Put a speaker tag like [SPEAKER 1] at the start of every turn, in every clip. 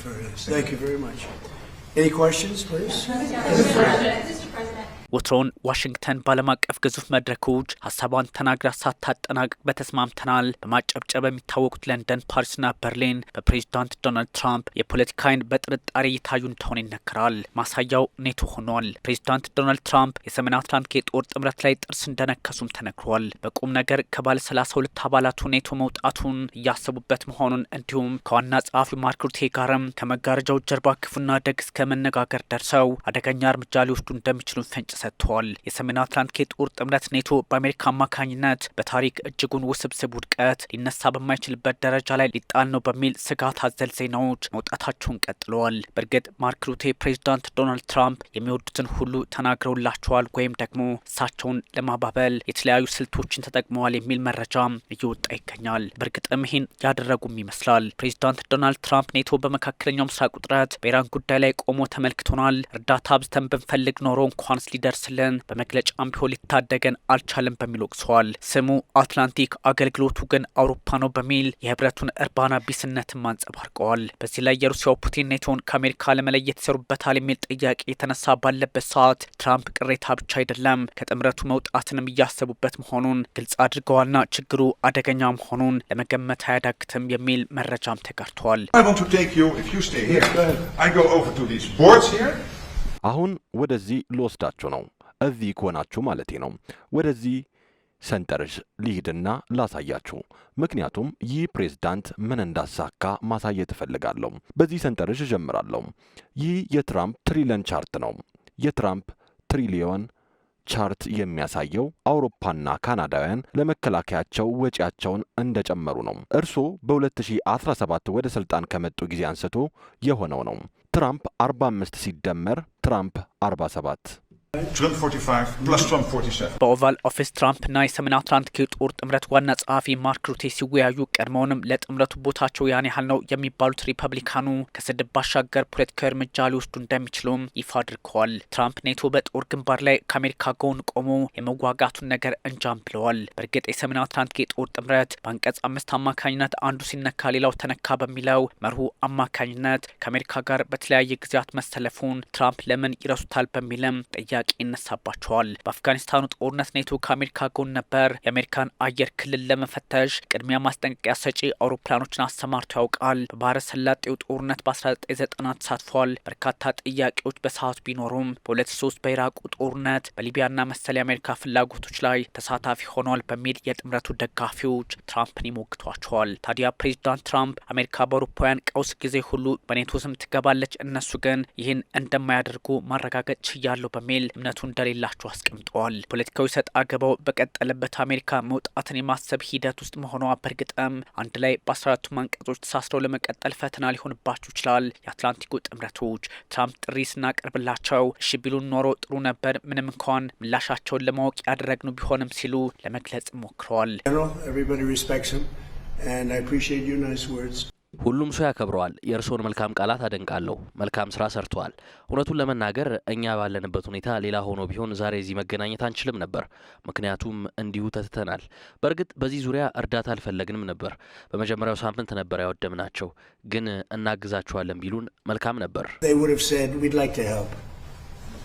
[SPEAKER 1] Thank you very much. Any questions, please?
[SPEAKER 2] Mr. President.
[SPEAKER 3] ወትሮውን ዋሽንግተን ባለም አቀፍ ግዙፍ መድረኮች ሀሳቧን ተናግራ ሳታጠናቅቅ በተስማምተናል በማጨብጨብ የሚታወቁት ለንደን፣ ፓሪስና በርሊን በፕሬዚዳንት ዶናልድ ትራምፕ የፖለቲካ ዓይን በጥርጣሬ እየታዩ እንደሆነ ይነገራል። ማሳያው ኔቶ ሆኗል። ፕሬዚዳንት ዶናልድ ትራምፕ የሰሜን አትላንቲክ የጦር ጥምረት ላይ ጥርስ እንደነከሱም ተነግሯል። በቁም ነገር ከባለ 32 አባላቱ ኔቶ መውጣቱን እያሰቡበት መሆኑን እንዲሁም ከዋና ጸሐፊው ማርክ ሩቴ ጋርም ከመጋረጃው ጀርባ ክፉና ደግ እስከ መነጋገር ደርሰው አደገኛ እርምጃ ሊወስዱ እንደሚችሉ ፈንጭ ሰጥቷል። የሰሜን አትላንቲክ የጦር ጥምረት ኔቶ በአሜሪካ አማካኝነት በታሪክ እጅጉን ውስብስብ ውድቀት ሊነሳ በማይችልበት ደረጃ ላይ ሊጣል ነው በሚል ስጋት አዘል ዜናዎች መውጣታቸውን ቀጥለዋል። በእርግጥ ማርክ ሩቴ ፕሬዚዳንት ዶናልድ ትራምፕ የሚወዱትን ሁሉ ተናግረውላቸዋል ወይም ደግሞ እሳቸውን ለማባበል የተለያዩ ስልቶችን ተጠቅመዋል የሚል መረጃም እየወጣ ይገኛል። በእርግጥም ይህን ያደረጉም ይመስላል። ፕሬዚዳንት ዶናልድ ትራምፕ ኔቶ በመካከለኛው ምስራቅ ውጥረት በኢራን ጉዳይ ላይ ቆሞ ተመልክቶናል፣ እርዳታ አብዝተን ብንፈልግ ኖሮ እንኳንስ ሊደርስልን በመግለጫም ቢሆን ሊታደገን አልቻለም በሚል ወቅሰዋል። ስሙ አትላንቲክ አገልግሎቱ ግን አውሮፓ ነው በሚል የህብረቱን እርባና ቢስነትም አንጸባርቀዋል። በዚህ ላይ የሩሲያው ፑቲን ኔቶን ከአሜሪካ ለመለየት ይሰሩበታል የሚል ጥያቄ የተነሳ ባለበት ሰዓት ትራምፕ ቅሬታ ብቻ አይደለም ከጥምረቱ መውጣትንም እያሰቡበት መሆኑን ግልጽ አድርገዋልና ችግሩ አደገኛ መሆኑን ለመገመት አያዳግትም የሚል መረጃም ተጋርቷል።
[SPEAKER 4] አሁን ወደዚህ ልወስዳችሁ ነው። እዚህ ከሆናችሁ ማለቴ ነው። ወደዚህ ሰንጠረዥ ሊሂድና ላሳያችሁ። ምክንያቱም ይህ ፕሬዝዳንት ምን እንዳሳካ ማሳየት እፈልጋለሁ። በዚህ ሰንጠረዥ እጀምራለሁ። ይህ የትራምፕ ትሪሊየን ቻርት ነው። የትራምፕ ትሪሊዮን ቻርት የሚያሳየው አውሮፓና ካናዳውያን ለመከላከያቸው ወጪያቸውን እንደጨመሩ ነው። እርሶ በ2017 ወደ ስልጣን ከመጡ ጊዜ አንስቶ የሆነው ነው። ትራምፕ 45 ሲደመር ትራምፕ 47
[SPEAKER 5] Trump 45 plus Trump 47.
[SPEAKER 3] በኦቫል ኦፊስ ትራምፕና የሰሜን አትላንቲክ የጦር ጥምረት ዋና ጸሐፊ ማርክ ሩቴ ሲወያዩ ቀድሞውንም ለጥምረቱ ቦታቸው ያን ያህል ነው የሚባሉት ሪፐብሊካኑ ከስድብ ባሻገር ፖለቲካዊ እርምጃ ሊወስዱ እንደሚችሉም ይፋ አድርገዋል። ትራምፕ ኔቶ በጦር ግንባር ላይ ከአሜሪካ ጎን ቆሞ የመዋጋቱን ነገር እንጃም ብለዋል። በእርግጥ የሰሜን አትላንቲክ የጦር ጥምረት በአንቀጽ 5 አማካኝነት አንዱ ሲነካ ሌላው ተነካ በሚለው መርሁ አማካኝነት ከአሜሪካ ጋር በተለያየ ጊዜያት መሰለፉን ትራምፕ ለምን ይረሱታል በሚልም ጥያቄ ይነሳባቸዋል። በአፍጋኒስታኑ ጦርነት ኔቶ ከአሜሪካ ጎን ነበር። የአሜሪካን አየር ክልል ለመፈተሽ ቅድሚያ ማስጠንቀቂያ ሰጪ አውሮፕላኖችን አሰማርቶ ያውቃል። በባህረ ሰላጤው ጦርነት በ1990 ተሳትፏል። በርካታ ጥያቄዎች በሰዓቱ ቢኖሩም በ2003 በኢራቁ ጦርነት በሊቢያና መሰል የአሜሪካ ፍላጎቶች ላይ ተሳታፊ ሆኗል በሚል የጥምረቱ ደጋፊዎች ትራምፕን ይሞግቷቸዋል። ታዲያ ፕሬዚዳንት ትራምፕ አሜሪካ በአውሮፓውያን ቀውስ ጊዜ ሁሉ በኔቶ ስም ትገባለች፣ እነሱ ግን ይህን እንደማያደርጉ ማረጋገጥ ችያለሁ በሚል እምነቱ እንደሌላቸው አስቀምጠዋል። ፖለቲካዊ ሰጥ አገባው በቀጠለበት አሜሪካ መውጣትን የማሰብ ሂደት ውስጥ መሆኗ በእርግጥም አንድ ላይ በ14ቱ አንቀጾች ተሳስረው ለመቀጠል ፈተና ሊሆንባቸው ይችላል። የአትላንቲኩ ጥምረቶች ትራምፕ ጥሪ ስናቀርብላቸው እሺ ቢሉን ኖሮ ጥሩ ነበር፣ ምንም እንኳን ምላሻቸውን ለማወቅ ያደረግነው ቢሆንም ሲሉ ለመግለጽ ሞክረዋል።
[SPEAKER 6] ሁሉም ሰው ያከብረዋል። የእርስዎን መልካም ቃላት አደንቃለሁ። መልካም ስራ ሰርተዋል። እውነቱን ለመናገር እኛ ባለንበት ሁኔታ ሌላ ሆኖ ቢሆን ዛሬ እዚህ መገናኘት አንችልም ነበር። ምክንያቱም እንዲሁ ተትተናል። በእርግጥ በዚህ ዙሪያ እርዳታ አልፈለግንም ነበር። በመጀመሪያው ሳምንት ነበር ያወደምናቸው። ግን እናግዛቸዋለን ቢሉን መልካም ነበር።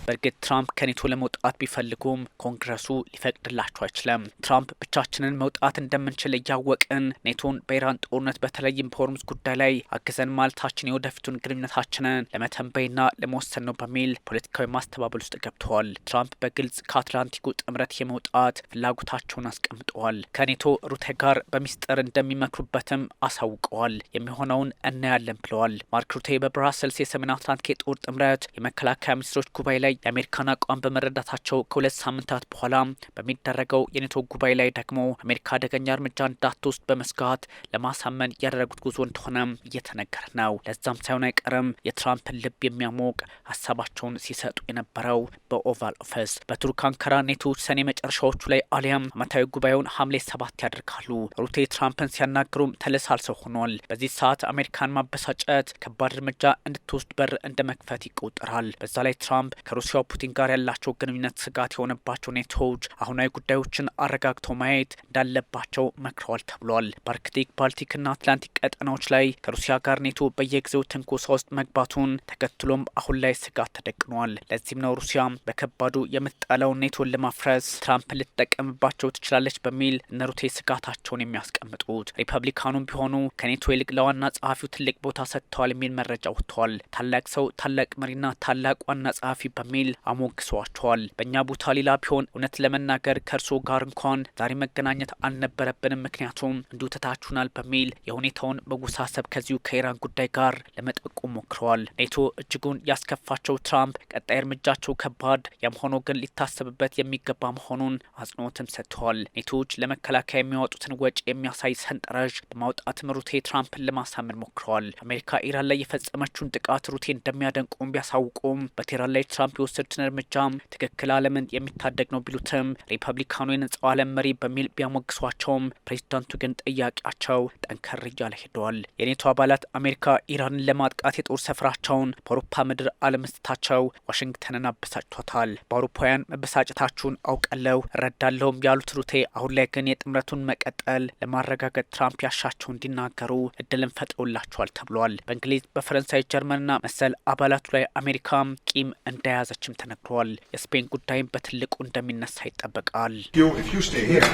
[SPEAKER 3] በእርግጥ ትራምፕ ከኔቶ ለመውጣት ቢፈልጉም ኮንግረሱ ሊፈቅድላቸው አይችልም። ትራምፕ ብቻችንን መውጣት እንደምንችል እያወቅን ኔቶን በኢራን ጦርነት በተለይም በሆርሙዝ ጉዳይ ላይ አግዘን ማለታችን የወደፊቱን ግንኙነታችንን ለመተንበይና ለመወሰን ነው በሚል ፖለቲካዊ ማስተባበል ውስጥ ገብተዋል። ትራምፕ በግልጽ ከአትላንቲኩ ጥምረት የመውጣት ፍላጎታቸውን አስቀምጠዋል። ከኔቶ ሩቴ ጋር በሚስጥር እንደሚመክሩበትም አሳውቀዋል። የሚሆነውን እናያለን ብለዋል። ማርክ ሩቴ በብራሰልስ የሰሜን አትላንቲክ የጦር ጥምረት የመከላከያ ሚኒስትሮች ጉባኤ ላይ የአሜሪካን አቋም በመረዳታቸው ከ2 ሳምንታት በኋላ በሚደረገው የኔቶ ጉባኤ ላይ ደግሞ አሜሪካ አደገኛ እርምጃ እንዳትወስድ በመስጋት ለማሳመን ያደረጉት ጉዞ እንደሆነ እየተነገረ ነው። ለዛም ሳይሆን አይቀርም የትራምፕን ልብ የሚያሞቅ ሀሳባቸውን ሲሰጡ የነበረው በኦቫል ኦፊስ በቱርክ አንካራ ኔቶዎች ሰኔ መጨረሻዎቹ ላይ አሊያም ዓመታዊ ጉባኤውን ሐምሌ 7 ያደርጋሉ። ሩቴ ትራምፕን ሲያናግሩም ተለሳልሰው ሆኗል። በዚህ ሰዓት አሜሪካን ማበሳጨት ከባድ እርምጃ እንድትወስድ በር እንደ መክፈት ይቆጠራል። በዛ ላይ ትራምፕ ከሩሲያው ፑቲን ጋር ያላቸው ግንኙነት ስጋት የሆነባቸው ኔቶዎች አሁናዊ ጉዳዮችን አረጋግተው ማየት እንዳለባቸው መክረዋል ተብሏል። በአርክቲክ ባልቲክና አትላንቲክ ቀጠናዎች ላይ ከሩሲያ ጋር ኔቶ በየጊዜው ትንኮሳ ውስጥ መግባቱን ተከትሎም አሁን ላይ ስጋት ተደቅኗል። ለዚህም ነው ሩሲያ በከባዱ የምትጣለውን ኔቶን ለማፍረስ ትራምፕን ልትጠቀምባቸው ትችላለች በሚል እነ ሩቴ ስጋታቸውን የሚያስቀምጡት። ሪፐብሊካኑም ቢሆኑ ከኔቶ ይልቅ ለዋና ጸሐፊው ትልቅ ቦታ ሰጥተዋል የሚል መረጃ ወጥቷል። ታላቅ ሰው፣ ታላቅ መሪና ታላቅ ዋና ጸሐፊ በሚል አሞግሰዋቸዋል። በእኛ ቦታ ሌላ ቢሆን እውነት ለመናገር ከእርስዎ ጋር እንኳን ዛሬ መገናኘት አልነበረብንም፣ ምክንያቱም እንዲሁ ትታችሁናል በሚል የሁኔታውን መወሳሰብ ከዚሁ ከኢራን ጉዳይ ጋር ለመጠቆም ሞክረዋል። ኔቶ እጅጉን ያስከፋቸው ትራምፕ ቀጣይ እርምጃቸው ከባድ፣ ያም ሆኖ ግን ሊታሰብበት የሚገባ መሆኑን አጽንኦትም ሰጥተዋል። ኔቶዎች ለመከላከያ የሚያወጡትን ወጪ የሚያሳይ ሰንጠረዥ በማውጣትም ሩቴ ትራምፕን ለማሳመን ሞክረዋል። አሜሪካ ኢራን ላይ የፈጸመችውን ጥቃት ሩቴ እንደሚያደንቁም ቢያሳውቁም በቴህራን ላይ ትራምፕ የወሰዱትን እርምጃ ትክክል ዓለምን የሚታደግ ነው ቢሉትም ሪፐብሊካኑ የነጻው ዓለም መሪ በሚል ቢያሞግሷቸውም ፕሬዚዳንቱ ግን ጥያቄያቸው ጠንከር እያለ ሄደዋል። የኔቶ አባላት አሜሪካ ኢራንን ለማጥቃት የጦር ሰፈራቸውን በአውሮፓ ምድር አለመስጠታቸው ዋሽንግተንን አበሳጭቷታል። በአውሮፓውያን መበሳጨታችሁን አውቃለሁ እረዳለሁም ያሉት ሩቴ አሁን ላይ ግን የጥምረቱን መቀጠል ለማረጋገጥ ትራምፕ ያሻቸው እንዲናገሩ እድልን ፈጥሮላቸዋል ተብሏል። በእንግሊዝ፣ በፈረንሳይ፣ ጀርመንና መሰል አባላቱ ላይ አሜሪካ ቂም እንደያዘችም ተነግሯል። የስፔን ጉዳይም በትልቁ እንደሚነሳ ይጠበቃል።
[SPEAKER 5] If you stay here,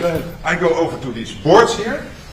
[SPEAKER 5] I go over to these boards here.